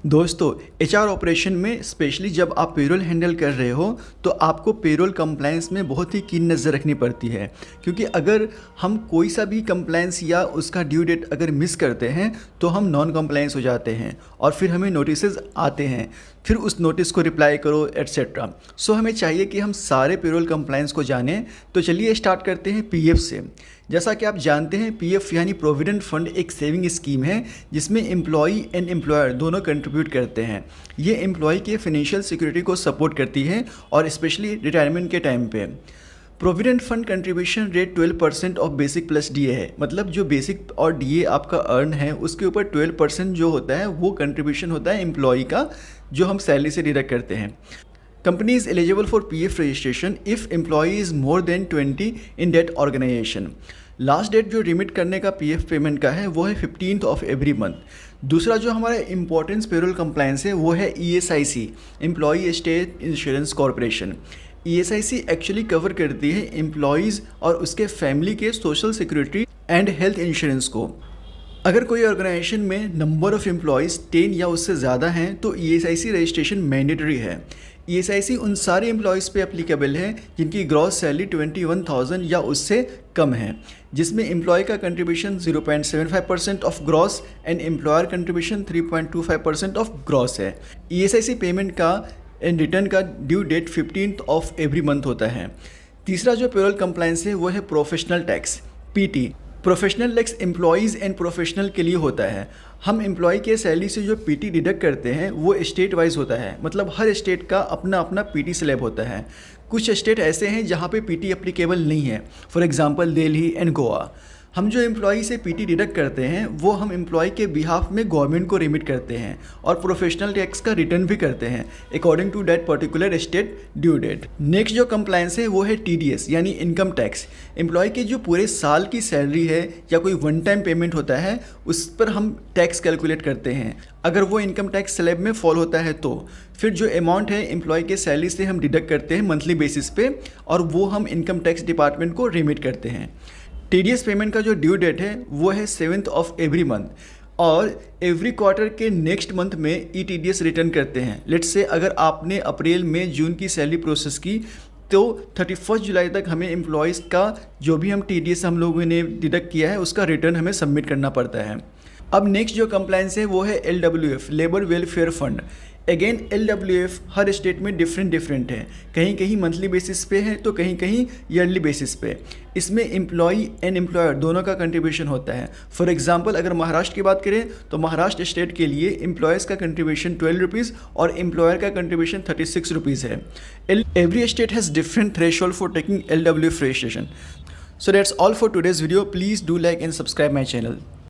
दोस्तों, HR operation में specially जब आप पेरोल हैंडल कर रहे हो तो आपको पेरोल कंप्लायंस में बहुत ही कीन नज़र रखनी पड़ती है, क्योंकि अगर हम कोई सा भी कंप्लायंस या उसका ड्यू डेट अगर मिस करते हैं तो हम नॉन कंप्लायंस हो जाते हैं और फिर हमें नोटिसेस आते हैं, फिर उस नोटिस को रिप्लाई करो एट्सेट्रा। सो हमें चाहिए कि हम सारे पेरोल कंप्लायंस को जानें। तो चलिए स्टार्ट करते हैं पीएफ से। जैसा कि आप जानते हैं, पीएफ यानी प्रोविडेंट फंड एक सेविंग स्कीम है जिसमें एम्प्लॉई एंड एम्प्लॉयर दोनों कंट्रीब्यूट करते हैं। ये एम्प्लॉई के फाइनेंशियल सिक्योरिटी को सपोर्ट करती है और स्पेशली रिटायरमेंट के टाइम पे। Provident fund contribution rate 12% of basic plus DA है, मतलब जो बेसिक और डीए आपका अर्न है उसके ऊपर 12% जो होता है वो कंट्रीब्यूशन होता है एम्प्लॉई का, जो हम सैलरी से डिडक्ट करते हैं। Company is eligible for PF registration if employee is more than 20 in that organization. Last date जो रिमिट करने का पीएफ पेमेंट का है वो है 15th ऑफ एवरी मंथ। दूसरा जो हमारा इंपॉर्टेंस पेरोल कंप्लायंस है वो है ESIC, employee state insurance corporation. ESIC actually cover करती है एम्प्लॉयज़ और उसके फैमिली के social security and health insurance को। अगर कोई ऑर्गेनाइजेशन में नंबर ऑफ़ एम्प्लॉयज़ 10 या उससे ज़्यादा हैं तो ईएसआईसी रजिस्ट्रेशन मैंडेटरी है। ईएसआईसी उन सारे एम्प्लॉयज़ पे एप्लीकेबल है जिनकी ग्रॉस सैलरी 21,000 या उससे कम है, जिसमें एम्प्लॉय का contribution 0.75% of gross and employer contribution 3.25% of gross है। ईएसआईसी पेमेंट का एंड रिटर्न का due date 15th of every month होता है। तीसरा जो पेरोल कंप्लायंस है वो है professional tax, PT. Professional tax employees and professional के लिए होता है। हम एम्प्लॉय के सैलरी से जो पीटी डिडक्ट करते हैं वो स्टेट वाइज होता है, मतलब हर स्टेट का अपना अपना पीटी स्लैब होता है। कुछ स्टेट ऐसे हैं जहाँ पे पीटी एप्लीकेबल नहीं है, for example Delhi and Goa. हम जो एम्प्लॉई से पीटी डिडक्ट करते हैं वो हम एम्प्लॉय के बिहाफ में गवर्नमेंट को रिमिट करते हैं और प्रोफेशनल टैक्स का रिटर्न भी करते हैं according to that particular state due date. Next जो कंप्लायंस है वो है टीडीएस यानी इनकम टैक्स। एम्प्लॉय के जो पूरे साल की सैलरी है या कोई वन टाइम पेमेंट होता है उस पर हम टैक्स कैलकुलेट करते हैं। अगर वो इनकम टैक्स स्लैब में फॉल होता है तो फिर जो अमाउंट है एम्प्लॉय के सैलरी से हम डिडक्ट करते हैं मंथली बेसिस पे और वो हम इनकम टैक्स डिपार्टमेंट को रिमिट करते हैं। टीडीएस पेमेंट का जो ड्यू डेट है वो है 7th ऑफ एवरी मंथ और एवरी क्वार्टर के नेक्स्ट मंथ में ई टीडीएस रिटर्न करते हैं। लेट्स से अगर आपने अप्रैल मई जून की सैलरी प्रोसेस की तो 31 जुलाई तक हमें एम्प्लॉयज़ का जो भी हम टीडीएस हम लोगों ने डिडक्ट किया है उसका रिटर्न हमें सबमिट करना पड़ता है। अब नेक्स्ट जो कंप्लायंस है वो है एलडब्ल्यूएफ, लेबर वेलफेयर फंड। अगेन एलडब्ल्यूएफ हर स्टेट में डिफरेंट है, कहीं कहीं मंथली बेसिस पे है तो कहीं कहीं ईयरली बेसिस पे। इसमें एम्प्लॉई एंड एम्प्लॉयर दोनों का कंट्रीब्यूशन होता है। फॉर एग्जांपल अगर महाराष्ट्र की बात करें तो महाराष्ट्र स्टेट के लिए एम्प्लॉयज़ का कंट्रीब्यूशन 12 रुपीज़ और एम्प्लॉयर का कंट्रीब्यूशन 36 रुपीज़ है। Every state has different threshold for taking LWF registration. So that's all for today's video. Please do like and subscribe my channel.